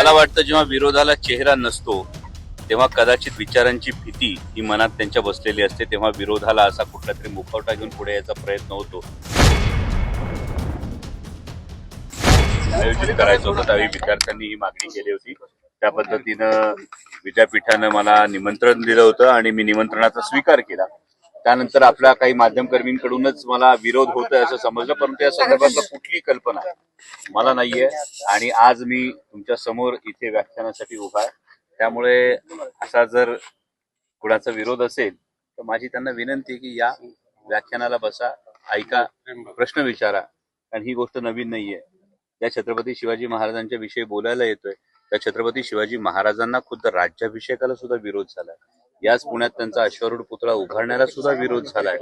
मला वाटतं जेव्हा विरोधाला चेहरा नसतो तेव्हा कदाचित विचारांची भीती ही मनात त्यांच्या बसलेली असते, तेव्हा विरोधाला असा कुठला तरी मुखवटा घेऊन पुढे यायचा प्रयत्न होतो. आयोजित करायचं होतं त्यावेळी विद्यार्थ्यांनी ही मागणी केली होती. त्या पद्धतीनं विद्यापीठानं मला निमंत्रण दिलं होतं आणि मी निमंत्रणाचा स्वीकार केला. त्यानंतर आपल्या काही माध्यमकर्मींकडूनच मला विरोध होतोय असं समजलं, परंतु या संदर्भातला कुठली कल्पना मला नाहीये आणि आज मी तुमच्या समोर इथे व्याख्यानासाठी उभा आहे. त्यामुळे असा जर कुणाचा विरोध असेल तर माझी त्यांना विनंती आहे की या व्याख्यानाला बसा, ऐका, प्रश्न विचारा, कारण ही गोष्ट नवीन नाहीये. या छत्रपती शिवाजी महाराजांच्या विषयी बोलायला येतोय, त्या छत्रपती शिवाजी महाराजांना खुद्द राज्याभिषेकाला सुद्धा विरोध झालाय. याच पुण्यात त्यांचा अश्वारूढ पुतळा उभारण्याला सुद्धा विरोध झालाय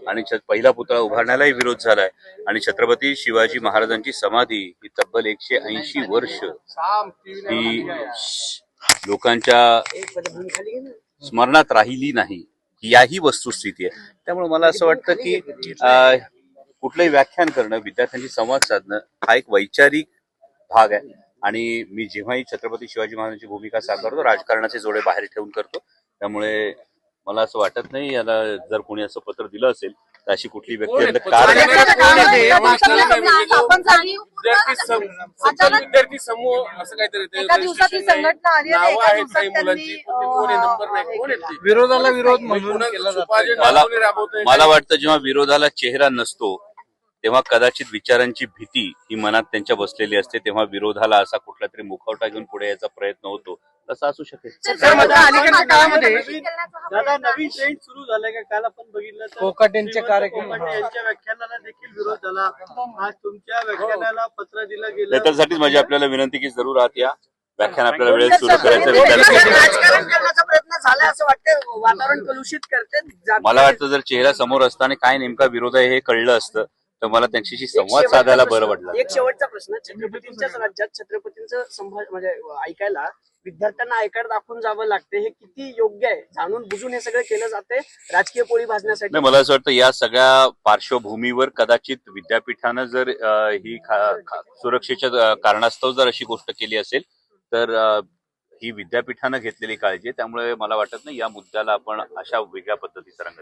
आणि पहिला पुतळा उभारण्यालाही विरोध झालाय आणि छत्रपती शिवाजी महाराजांची समाधी ही तब्बल 180 वर्ष ही लोकांच्या स्मरणात राहिली नाही, याही वस्तुस्थिती आहे. त्यामुळे मला असं वाटतं की कुठलंही व्याख्यान करणं, विद्यार्थ्यांशी संवाद साधणं हा एक वैचारिक भाग आहे आणि मी जेव्हाही छत्रपती शिवाजी महाराजांची भूमिका साकारतो राजकारणाचे जोडे बाहेर ठेवून करतो. त्यामुळे मला असं वाटत नाही याला जर कोणी असं पत्र दिलं असेल तर अशी कुठली व्यक्ती विद्यार्थी समूह असं काहीतरी विरोधाला विरोध म्हणून मला वाटतं जेव्हा विरोधाला चेहरा नसतो तेव्हा कदाचित विचारांची भीती ही मनात त्यांच्या बसलेली असते, तेव्हा विरोधाला असा कुठला तरी मुखवटा घेऊन पुढे यायचा प्रयत्न होतो. तसं असू शकेल. अलीकडच्या काळामध्ये नवीन ट्रेंड सुरू झालाय का? काल आपण बघितलं कोकाटेंचे कार्यक्रम, यांच्या व्याख्यानाला देखील विरोध झाला. आज तुमच्या व्याख्यानाला पत्र दिलं गेलं. त्यासाठीच माझी आपल्याला विनंती की जरूर आहात या व्याख्यान आपल्याला वेळेत सुरू करायचं. राजकारण करण्याचा प्रयत्न झाला असं वाटतं, वातावरण कलुषित करते. मला वाटतं जर चेहरा समोर असताना काय नेमका विरोध आहे हे कळलं असतं तर मला त्यांच्याशी संवाद साधायला बरं वाटलं. एक शेवटचा प्रश्न, छत्रपतींच्याच राज्यात छत्रपतींचं म्हणजे ऐकायला विद्यार्थ्यांना ऐकायला दाखवून जावं लागते, हे किती योग्य आहे? जाणून बुजून हे सगळं केलं जाते राजकीय पोळी भाजण्यासाठी. मला असं वाटतं या सगळ्या पार्श्वभूमीवर कदाचित विद्यापीठानं जर ही सुरक्षेच्या कारणास्तव जर अशी गोष्ट केली असेल तर ही विद्यापीठानं घेतलेली काळजी आहे. त्यामुळे मला वाटत नाही या मुद्द्याला आपण अशा वेगळ्या पद्धतीचा रंग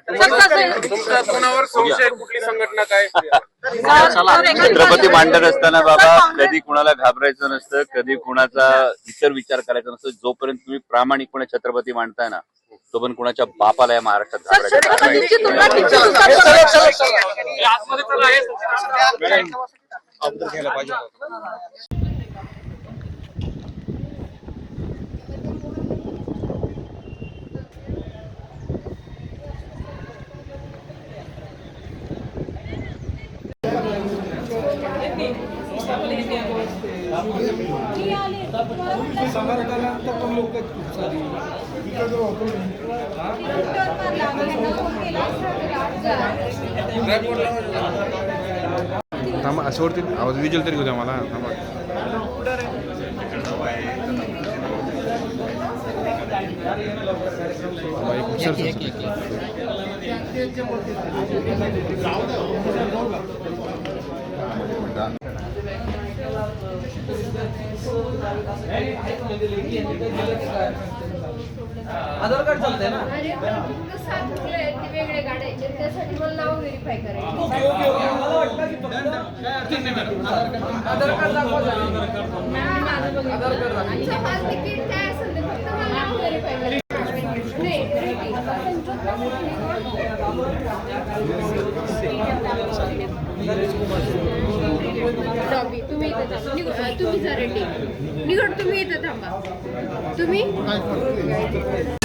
छत्रपती मांडत असताना बाबा कधी कुणाला घाबरायचं नसतं, कधी कुणाचा इतर विचार करायचा नसतं. जोपर्यंत तुम्ही प्रामाणिकपणे छत्रपती मांडताय ना तोपर्यंत कुणाच्या बापाला या महाराष्ट्रात घाबरायचं. थांबा असं वरती आवाज विजल तरी होत्या मला. थांबा आधार कार्ड चालतंय ना. वेगळे काढायचे त्यासाठी मला नाव व्हेरीफाय करायचं. मला वाटतं की आधार कार्ड दाखवा. तिकीट काय असेल ते फक्त मला नाव व्हेरीफाय करायचं. तुम्ही इथं थांबा. तुम्ही इथं थांबा. तुम्ही